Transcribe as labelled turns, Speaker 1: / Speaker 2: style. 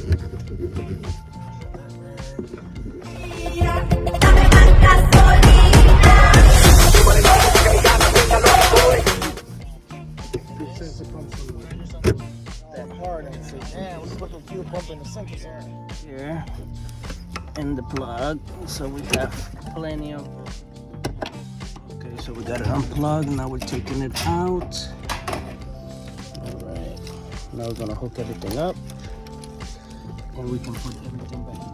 Speaker 1: That hard and say, man, we put the fuel pump in the center
Speaker 2: here in the plug, so we have plenty of. Okay, so we got it unplugged. Now we're taking it out. All right, now we're gonna hook everything up and we can put everything back